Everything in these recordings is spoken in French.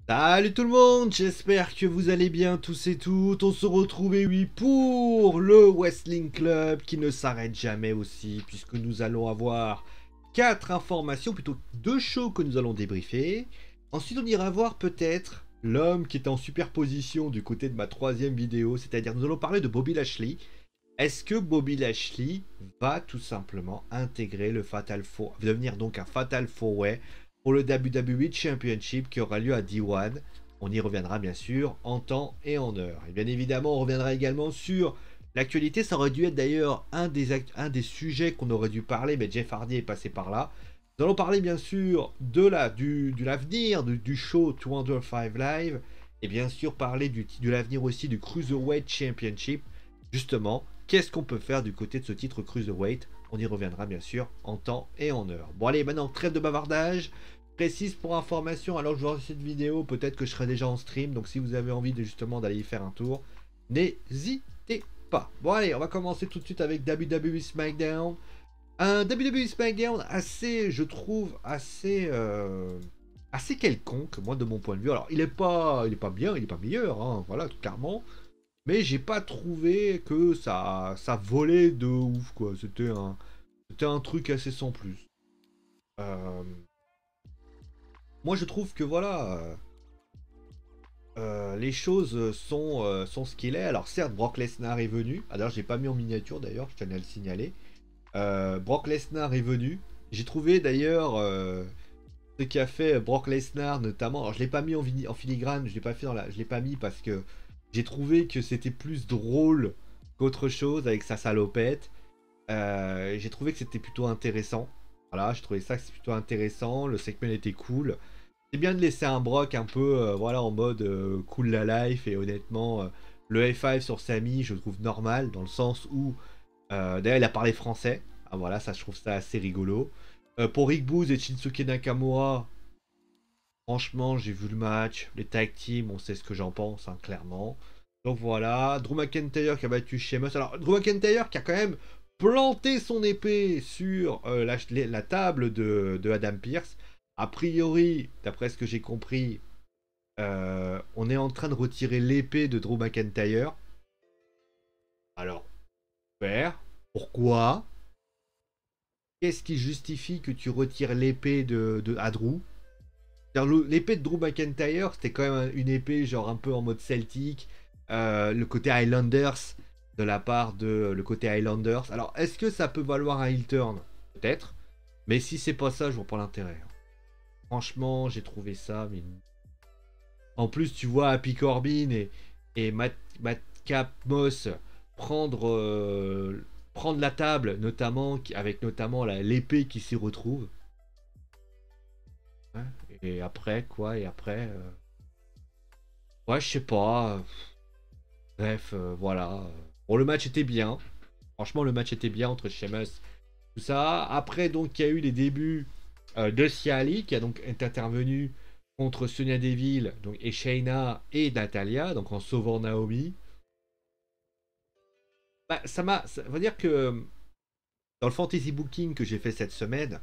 Salut tout le monde, j'espère que vous allez bien tous et toutes. On se retrouve oui pour le Wrestling Club qui ne s'arrête jamais aussi, puisque nous allons avoir 4 informations, plutôt 2 shows que nous allons débriefer. Ensuite on ira voir peut-être l'homme qui est en superposition du côté de ma 3e vidéo, c'est-à-dire nous allons parler de Bobby Lashley. Est-ce que Bobby Lashley va tout simplement intégrer le Fatal 4, devenir donc un Fatal 4-Way pour le WWE Championship qui aura lieu à D1. On y reviendra bien sûr en temps et en heure. Et bien évidemment, on reviendra également sur l'actualité. Ça aurait dû être d'ailleurs un des sujets qu'on aurait dû parler, mais Jeff Hardy est passé par là. Nous allons parler bien sûr de l'avenir du show 205 Live et bien sûr parler de l'avenir aussi du Cruiserweight Championship. Justement, qu'est-ce qu'on peut faire du côté de ce titre Cruiserweight? On y reviendra bien sûr en temps et en heure. Bon allez, maintenant trêve de bavardage. Précise pour information, alors que je vois cette vidéo, peut-être que je serai déjà en stream. Donc si vous avez envie justement d'aller y faire un tour, n'hésitez pas. Bon allez, on va commencer tout de suite avec WWE SmackDown. Un WWE SmackDown assez, je trouve, assez quelconque, moi de mon point de vue. Alors il est pas bien, il est pas meilleur, hein, voilà, clairement. Mais j'ai pas trouvé que ça volait de ouf, quoi. C'était un truc assez sans plus. Moi, je trouve que voilà, les choses sont ce qu'il est. Alors, certes, Brock Lesnar est venu. Ah, d'ailleurs, j'ai pas mis en miniature, d'ailleurs, je tenais à le signaler. Brock Lesnar est venu. J'ai trouvé d'ailleurs ce qu'a fait Brock Lesnar, notamment. Alors, je l'ai pas mis en filigrane, je l'ai pas fait je l'ai pas mis parce que j'ai trouvé que c'était plus drôle qu'autre chose avec sa salopette. J'ai trouvé que c'était plutôt intéressant. Voilà, j'ai trouvé ça que c'est plutôt intéressant. Le segment était cool. C'est bien de laisser un Brock un peu voilà, en mode cool la life. Et honnêtement, le F5 sur Sami, je le trouve normal. Dans le sens où, d'ailleurs, il a parlé français. Ah, voilà, ça, je trouve ça assez rigolo. Pour Rick Booz et Shinsuke Nakamura, franchement, j'ai vu le match. Les tag teams, on sait ce que j'en pense, hein, clairement. Donc voilà, Drew McIntyre qui a battu Sheamus. Alors, Drew McIntyre qui a quand même planté son épée sur la table de Adam Pearce. A priori, d'après ce que j'ai compris, on est en train de retirer l'épée de Drew McIntyre. Alors, super. Pourquoi? Qu'est-ce qui justifie que tu retires l'épée à Drew? L'épée de Drew McIntyre, c'était quand même une épée genre un peu en mode celtique. Le côté Highlanders de la part de le côté Highlanders. Alors, est-ce que ça peut valoir un heel turn? Peut-être. Mais si c'est pas ça, je vois pas l'intérêt. Franchement, j'ai trouvé ça. Mais... En plus, tu vois Happy Corbin et Madcap Moss prendre la table, notamment avec notamment l'épée qui s'y retrouve. Hein, et après, quoi? Et après... Ouais, je sais pas. Bref, voilà. Bon, le match était bien. Franchement, le match était bien entre Sheamus, tout ça. Après, donc, il y a eu les débuts de Ciali, qui a donc été intervenu contre Sonya Deville donc, et Shayna et Natalia, donc en sauvant Naomi. Bah, ça veut dire que dans le fantasy booking que j'ai fait cette semaine,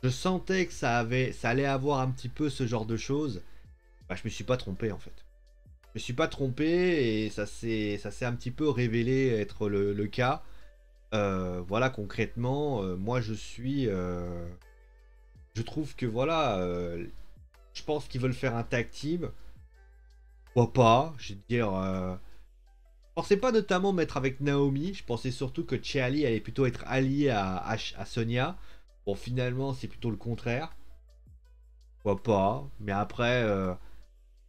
je sentais que ça allait avoir un petit peu ce genre de choses. Bah, je me suis pas trompé en fait. Je me suis pas trompé et ça s'est un petit peu révélé être le cas. Voilà, concrètement, moi je trouve que voilà, je pense qu'ils veulent faire un tag team. Pourquoi pas? Je veux dire, je pensais pas notamment mettre avec Naomi. Je pensais surtout que Ciali allait plutôt être allié à Sonya. Bon, finalement, c'est plutôt le contraire. Pourquoi pas? Mais après,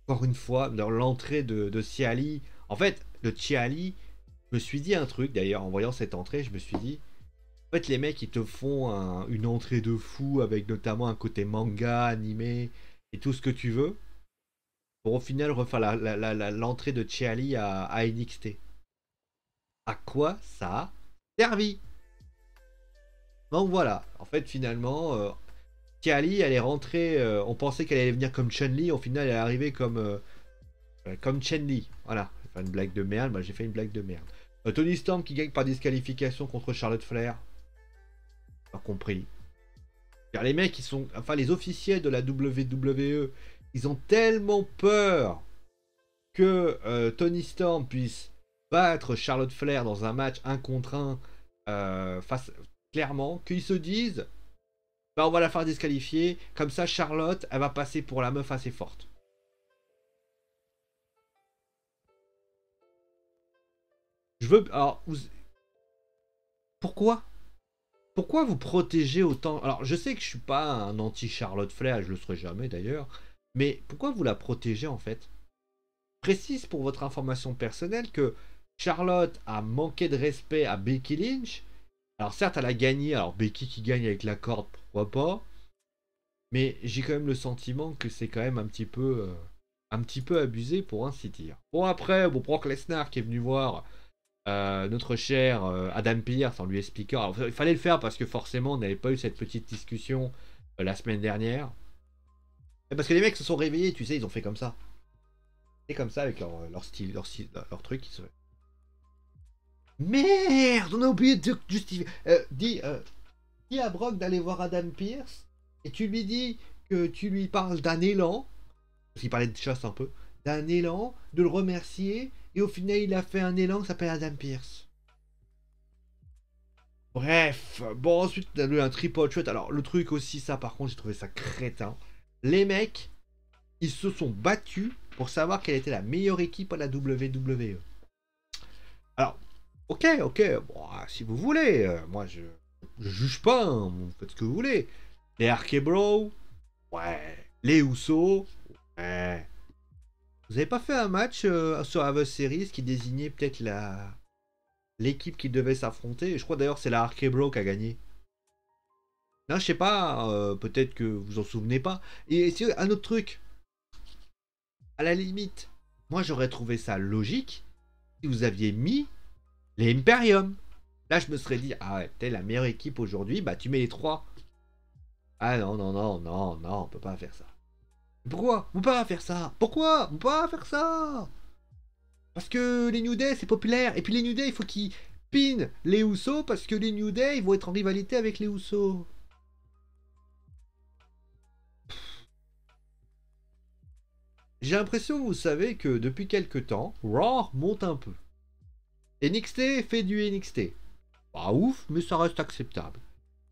encore une fois, dans l'entrée de Ciali, en fait, de Ciali, je me suis dit un truc d'ailleurs en voyant cette entrée, je me suis dit. En fait, les mecs, ils te font une entrée de fou avec notamment un côté manga, animé et tout ce que tu veux. Pour au final refaire l'entrée de Ciali à NXT. À quoi ça a servi? Donc voilà. En fait, finalement, Ciali, elle est rentrée. On pensait qu'elle allait venir comme Chun-Li. Au final, elle est arrivée comme Chen-Li. Voilà. J'ai fait une blague de merde. Bah, j'ai fait une blague de merde. Tony Storm qui gagne par disqualification contre Charlotte Flair. Pas compris. Car les mecs, ils sont. Enfin, les officiels de la WWE Ils ont tellement peur que Toni Storm puisse battre Charlotte Flair dans un match 1 contre 1 face clairement, qu'ils se disent bah on va la faire disqualifier, comme ça Charlotte elle va passer pour la meuf assez forte. Je veux alors pourquoi vous protégez autant? Alors je sais que je suis pas un anti Charlotte Flair, je le serai jamais d'ailleurs, mais pourquoi vous la protégez en fait? Précise pour votre information personnelle que Charlotte a manqué de respect à Becky Lynch. Alors certes, elle a gagné. Alors Becky qui gagne avec la corde, pourquoi pas. Mais j'ai quand même le sentiment que c'est quand même un petit peu abusé pour ainsi dire. Bon après, bon Brock Lesnar qui est venu voir notre cher Adam Pearce en lui expliquant. Alors, il fallait le faire parce que forcément on n'avait pas eu cette petite discussion la semaine dernière. Et parce que les mecs se sont réveillés, tu sais, ils ont fait comme ça. C'est comme ça avec leur style, leur truc. Ils se... Merde, on a oublié de justifier. Dis à Brock d'aller voir Adam Pearce et tu lui dis que tu lui parles d'un élan, parce qu'il parlait de chasse un peu, d'un élan, de le remercier, et au final il a fait un élan qui s'appelle Adam Pearce. Bref, bon ensuite on a eu un triple threat. Alors le truc aussi, ça par contre j'ai trouvé ça crétin. Les mecs, ils se sont battus pour savoir quelle était la meilleure équipe à la WWE. Alors, ok, bon, si vous voulez, moi je juge pas, hein, vous faites ce que vous voulez. Les Arkebro, ouais. Les Usos, ouais. Vous avez pas fait un match sur Survivor Series qui désignait peut-être l'équipe qui devait s'affronter? Je crois d'ailleurs c'est la Arkebro qui a gagné. Non, je sais pas, peut-être que vous en souvenez pas. Et c'est un autre truc. À la limite, moi j'aurais trouvé ça logique si vous aviez mis les Imperium. Là, je me serais dit, ah ouais, t'es la meilleure équipe aujourd'hui, bah tu mets les 3. Ah non, on peut pas faire ça. Pourquoi? On peut pas faire ça. Pourquoi? On peut pas faire ça. Parce que les New Day, c'est populaire. Et puis les New Day, il faut qu'ils pinent les Usos parce que les New Day, ils vont être en rivalité avec les Usos. J'ai l'impression, vous savez, que depuis quelques temps, Raw monte un peu. NXT fait du NXT. Pas ouf, mais ça reste acceptable.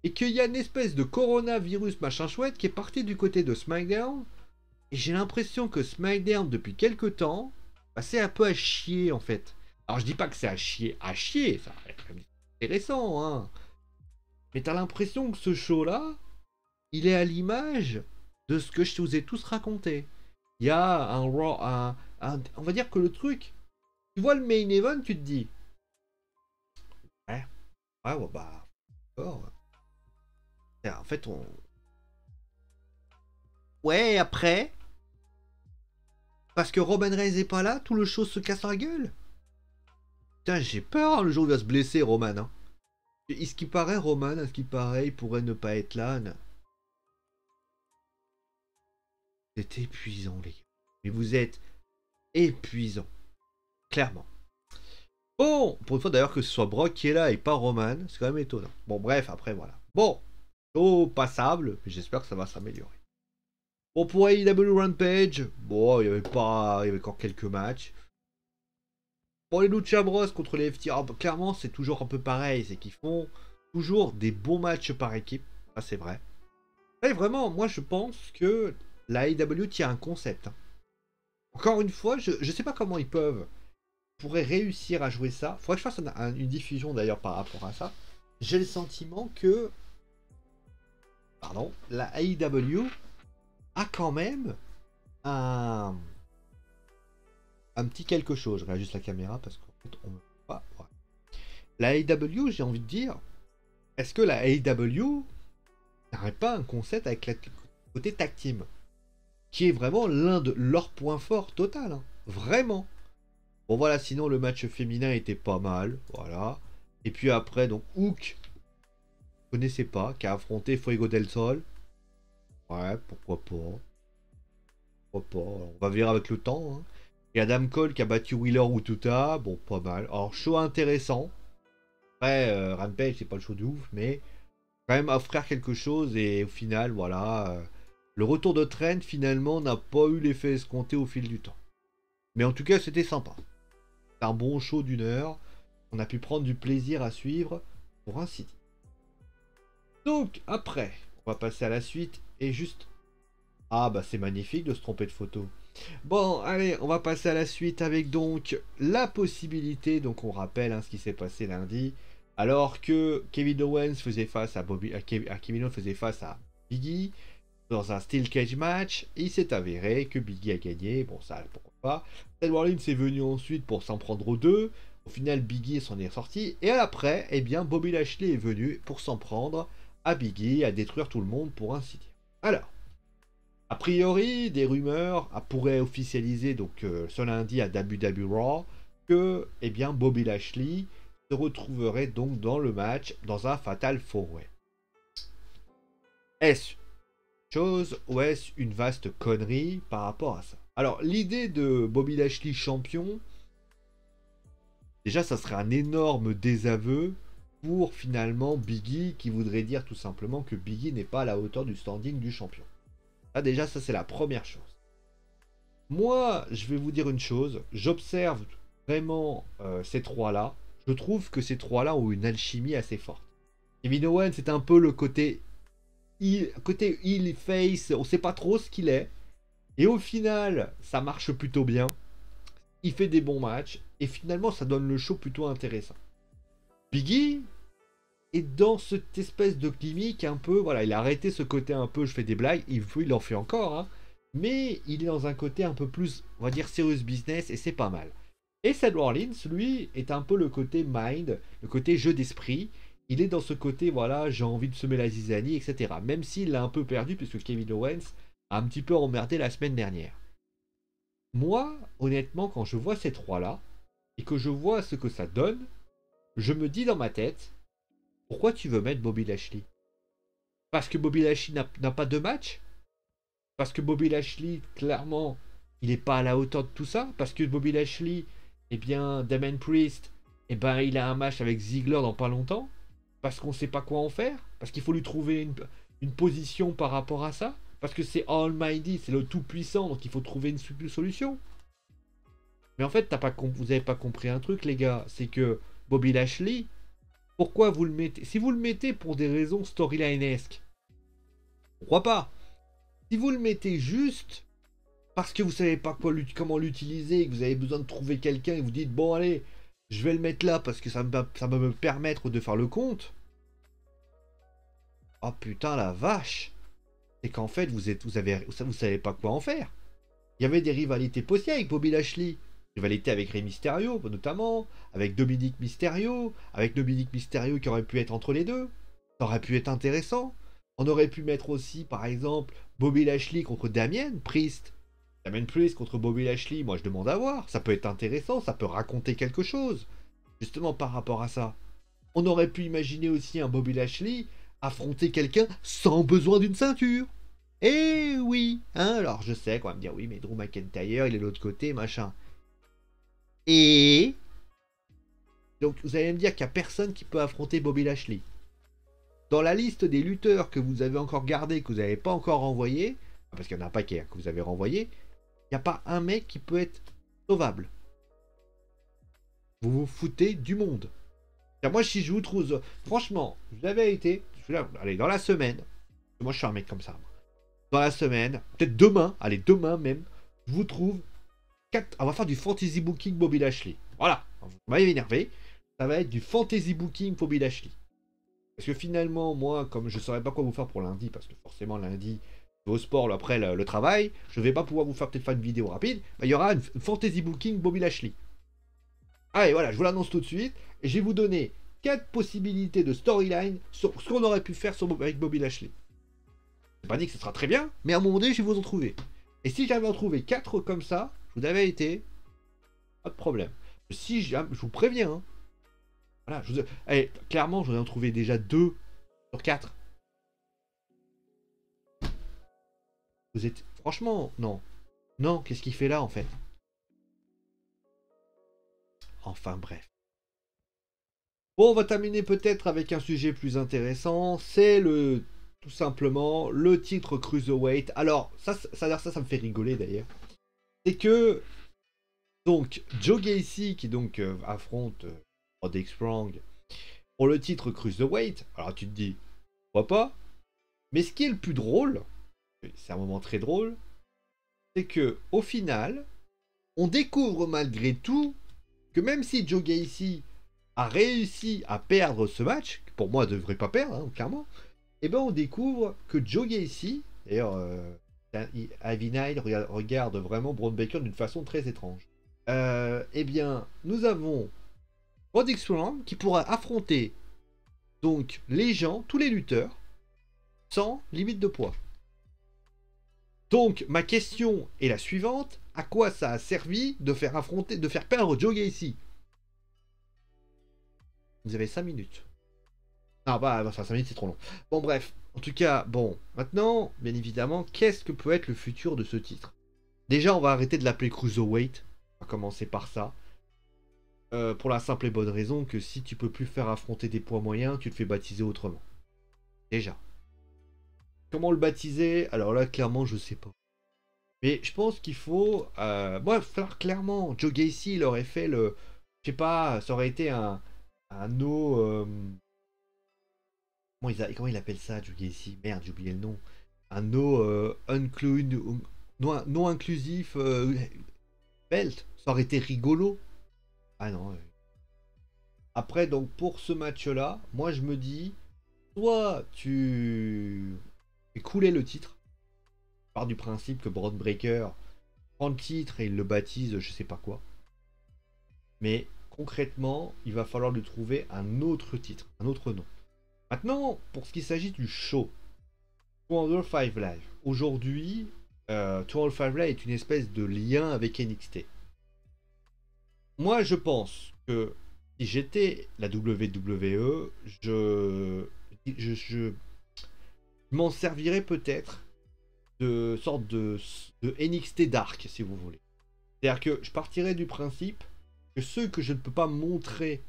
Et qu'il y a une espèce de coronavirus machin chouette qui est parti du côté de SmackDown. Et j'ai l'impression que SmackDown, depuis quelques temps, bah, c'est un peu à chier en fait. Alors je dis pas que c'est à chier, ça reste quand même intéressant, hein. Mais t'as l'impression que ce show-là, il est à l'image de ce que je vous ai tous raconté. Il y a un Raw, on va dire que le truc, tu vois le main event, tu te dis, ouais, bah, d'accord. En fait, ouais, après, parce que Roman Reigns est pas là, tout le show se casse la gueule. Putain, j'ai peur le jour où il va se blesser, Roman. Hein. Et ce qui paraît, Roman, à ce qui paraît, il pourrait ne pas être là. C'est épuisant, les gars. Mais vous êtes épuisant. Clairement. Bon, pour une fois d'ailleurs que ce soit Brock qui est là et pas Roman, c'est quand même étonnant. Bon, bref, après, voilà. Bon, show passable, mais j'espère que ça va s'améliorer. Bon, pour AEW Rampage, bon, il y avait encore quelques matchs. Bon, les Lucha Bros contre les FTR, clairement, c'est toujours un peu pareil. C'est qu'ils font toujours des bons matchs par équipe. Ça, c'est vrai. Et vraiment, moi, je pense que la AEW tient un concept. Hein. Encore une fois, je sais pas comment ils pourraient réussir à jouer ça. Faudrait que je fasse une diffusion d'ailleurs par rapport à ça. J'ai le sentiment que, pardon, la AEW a quand même un petit quelque chose. Je regarde juste la caméra parce qu'en fait, on ne peut pas. Ouais. La AEW, j'ai envie de dire, est-ce que la AEW n'aurait pas un concept avec le côté tag team qui est vraiment l'un de leurs points forts total. Hein. Vraiment. Bon voilà, sinon le match féminin était pas mal. Voilà. Et puis après, donc Hook, vous connaissez pas, qui a affronté Fuego del Sol. Ouais, pourquoi pas. Pourquoi pas. On va voir avec le temps. Hein. Et Adam Cole qui a battu Wheeler Ututa. Bon, pas mal. Alors, show intéressant. Après, Rampage, c'est pas le show de ouf, mais quand même offrir quelque chose. Et au final, voilà. Le retour de Trent, finalement, n'a pas eu l'effet escompté au fil du temps. Mais en tout cas, c'était sympa. C'est un bon show d'une heure. On a pu prendre du plaisir à suivre, pour ainsi dire. Donc, après, on va passer à la suite. Et juste... Ah, bah c'est magnifique de se tromper de photo. Bon, allez, on va passer à la suite avec donc la possibilité, donc on rappelle hein, ce qui s'est passé lundi, alors que Kevin Owens faisait face à Kevin Owens faisait face à Biggie dans un Steel Cage match, il s'est avéré que Biggie a gagné, bon ça pourquoi pas. Seth Rollins est venu ensuite pour s'en prendre aux deux, au final Biggie s'en est sorti, et après, eh bien Bobby Lashley est venu pour s'en prendre à Biggie, à détruire tout le monde pour ainsi dire. Alors, a priori, des rumeurs pourraient officialiser donc ce lundi à WWE Raw que eh bien, Bobby Lashley se retrouverait donc dans le match dans un Fatal 4-Way. Est-ce chose ou est-ce une vaste connerie par rapport à ça? Alors, l'idée de Bobby Lashley champion, déjà, ça serait un énorme désaveu pour finalement Biggie qui voudrait dire tout simplement que Biggie n'est pas à la hauteur du standing du champion. Là, déjà, ça c'est la première chose. Moi, je vais vous dire une chose. J'observe vraiment ces trois-là. Je trouve que ces trois-là ont une alchimie assez forte. Kevin Owens, c'est un peu le côté heel face. On ne sait pas trop ce qu'il est. Et au final, ça marche plutôt bien. Il fait des bons matchs. Et finalement, ça donne le show plutôt intéressant. Biggie est dans cette espèce de gimmick un peu. Voilà, il a arrêté ce côté un peu je fais des blagues. Il en fait encore, hein. Mais il est dans un côté un peu plus, on va dire, serious business, et c'est pas mal. Et Seth Rollins, lui, est un peu le côté mind, le côté jeu d'esprit. Il est dans ce côté, voilà, j'ai envie de semer la zizanie, etc. Même s'il l'a un peu perdu, puisque Kevin Owens a un petit peu emmerdé la semaine dernière. Moi, honnêtement, quand je vois ces trois-là, et que je vois ce que ça donne, je me dis dans ma tête, pourquoi tu veux mettre Bobby Lashley? Parce que Bobby Lashley n'a pas de match? Parce que Bobby Lashley, clairement, il n'est pas à la hauteur de tout ça. Parce que Bobby Lashley, eh bien, Damien Priest, eh ben, il a un match avec Ziggler dans pas longtemps. Parce qu'on ne sait pas quoi en faire. Parce qu'il faut lui trouver une position par rapport à ça. Parce que c'est Almighty, c'est le tout-puissant, donc il faut trouver une solution. Mais en fait, vous n'avez pas compris un truc, les gars. C'est que Bobby Lashley, pourquoi vous le mettez? Si vous le mettez pour des raisons storyline-esques, pourquoi pas? Si vous le mettez juste parce que vous savez pas comment l'utiliser, et que vous avez besoin de trouver quelqu'un et vous dites bon allez, je vais le mettre là parce que ça va me permettre de faire le compte. Oh putain la vache. C'est qu'en fait vous savez pas quoi en faire. Il y avait des rivalités possibles avec Bobby Lashley. Rivalité avec Rey Mysterio notamment, avec Dominique Mysterio qui aurait pu être entre les deux. Ça aurait pu être intéressant. On aurait pu mettre aussi, par exemple, Bobby Lashley contre Damien Priest. Damien Priest contre Bobby Lashley, moi je demande à voir. Ça peut être intéressant, ça peut raconter quelque chose. Justement par rapport à ça. On aurait pu imaginer aussi un Bobby Lashley affronter quelqu'un sans besoin d'une ceinture. Eh oui, hein, alors je sais qu'on va me dire oui, mais Drew McIntyre, il est de l'autre côté, machin. Et donc vous allez me dire qu'il n'y a personne qui peut affronter Bobby Lashley. Dans la liste des lutteurs que vous avez encore gardés, que vous n'avez pas encore renvoyés, parce qu'il y en a un paquet que vous avez renvoyé, il n'y a pas un mec qui peut être sauvable. Vous vous foutez du monde. Moi, si je vous trouve... Franchement, vous avez été... Allez, dans la semaine... Moi, je suis un mec comme ça. Moi. Dans la semaine, peut-être demain, allez, demain même, je vous trouve... On va faire du fantasy booking Bobby Lashley. Voilà. Vous m'avez énervé. Ça va être du fantasy booking Bobby Lashley. Parce que finalement, moi, comme je ne saurais pas quoi vous faire pour lundi, parce que forcément lundi, au sport, après le travail, je ne vais pas pouvoir vous faire peut-être faire une vidéo rapide, il y aura une fantasy booking Bobby Lashley. Allez, voilà, je vous l'annonce tout de suite, et je vais vous donner 4 possibilités de storyline sur ce qu'on aurait pu faire avec Bobby Lashley. C'est pas dit que ce sera très bien, mais à un moment donné, je vais vous en trouver. Et si j'avais en trouvé 4 comme ça, je vous avais été, pas de problème. Si je vous préviens, hein, voilà, allez, clairement, j'en ai trouvé déjà 2 sur 4. Vous êtes... Franchement, non. Non, qu'est-ce qu'il fait là, en fait? Enfin, bref. Bon, on va terminer peut-être avec un sujet plus intéressant. C'est tout simplement le titre Cruiserweight. Alors, ça me fait rigoler d'ailleurs. C'est que, donc, Joe Gacy, qui donc affronte Roderick Strong pour le titre Cruiserweight. Alors, tu te dis, pourquoi pas? Mais ce qui est le plus drôle, c'est un moment très drôle, c'est que au final, on découvre malgré tout que même si Joe Gacy a réussi à perdre ce match, que pour moi ne devrait pas perdre, hein, clairement, et ben on découvre que Joe Gacy, d'ailleurs, Ivy Nile regarde vraiment Braun Baker d'une façon très étrange. Eh bien, nous avons Roderick Strong qui pourra affronter donc les gens, tous les lutteurs, sans limite de poids. Donc, ma question est la suivante. À quoi ça a servi de faire perdre Joe Gacy? Vous avez 5 minutes. Non, bah, 5 minutes, c'est trop long. Bon, bref. En tout cas, bon. Maintenant, bien évidemment, qu'est-ce que peut être le futur de ce titre? Déjà, on va arrêter de l'appeler Cruiserweight. On va commencer par ça. Pour la simple et bonne raison que si tu peux plus faire affronter des poids moyens, tu te fais baptiser autrement. Déjà. Comment le baptiser? Alors là, clairement, je sais pas. Mais je pense qu'il faut... moi, clairement, Joe Gacy, il aurait fait le... Je sais pas, ça aurait été un no... Comment il appelle ça, Joe Gacy? Merde, j'ai oublié le nom. Un no... non inclusif belt. Ça aurait été rigolo. Ah non. Après, donc, pour ce match-là, moi, je me dis... Soit tu fais couler le titre. Part du principe que Braun Breaker prend le titre et il le baptise je sais pas quoi. Mais concrètement, il va falloir lui trouver un autre titre, un autre nom. Maintenant, pour ce qui s'agit du show, 205 Live. Aujourd'hui, 205 Live est une espèce de lien avec NXT. Moi, je pense que si j'étais la WWE, je m'en servirais peut-être de sorte de NXT Dark, si vous voulez. C'est-à-dire que je partirais du principe que ceux que je ne peux pas montrer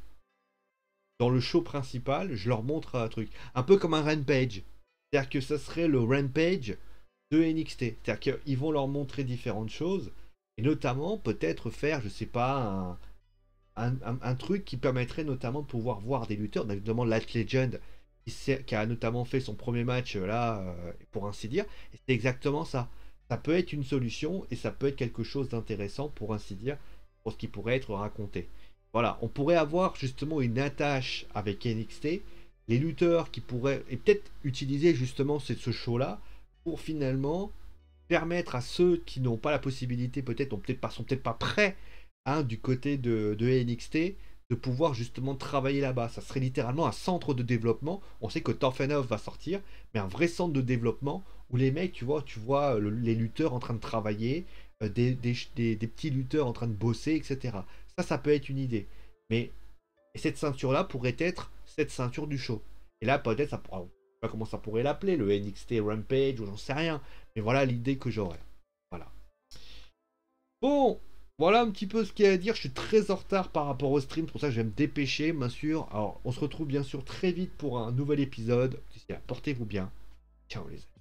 dans le show principal, je leur montre un truc. Un peu comme un Rampage. C'est-à-dire que ça serait le Rampage de NXT. C'est-à-dire qu'ils vont leur montrer différentes choses. Et notamment, peut-être faire, je sais pas, un truc qui permettrait notamment de pouvoir voir des lutteurs, notamment Last Legend, qui a notamment fait son premier match là, pour ainsi dire. Et c'est exactement ça. Ça peut être une solution et ça peut être quelque chose d'intéressant pour ainsi dire, pour ce qui pourrait être raconté. Voilà, on pourrait avoir justement une attache avec NXT, les lutteurs qui pourraient, et peut-être utiliser justement ce show-là pour finalement permettre à ceux qui n'ont pas la possibilité, peut-être, sont peut-être pas prêts, hein, du côté de NXT, de pouvoir justement travailler là-bas. Ça serait littéralement un centre de développement. On sait que Tough Enough va sortir, mais un vrai centre de développement où les mecs, tu vois les lutteurs en train de travailler, des petits lutteurs en train de bosser, etc. Ça peut être une idée. Mais cette ceinture-là pourrait être cette ceinture du show. Et là, peut-être, ça pourra, je sais pas comment ça pourrait l'appeler, le NXT Rampage, ou j'en sais rien. Mais voilà l'idée que j'aurais. Voilà. Bon, voilà un petit peu ce qu'il y a à dire. Je suis très en retard par rapport au stream, pour ça que je vais me dépêcher, bien sûr. Alors, on se retrouve bien sûr très vite pour un nouvel épisode. D'ici là, portez-vous bien. Ciao les amis.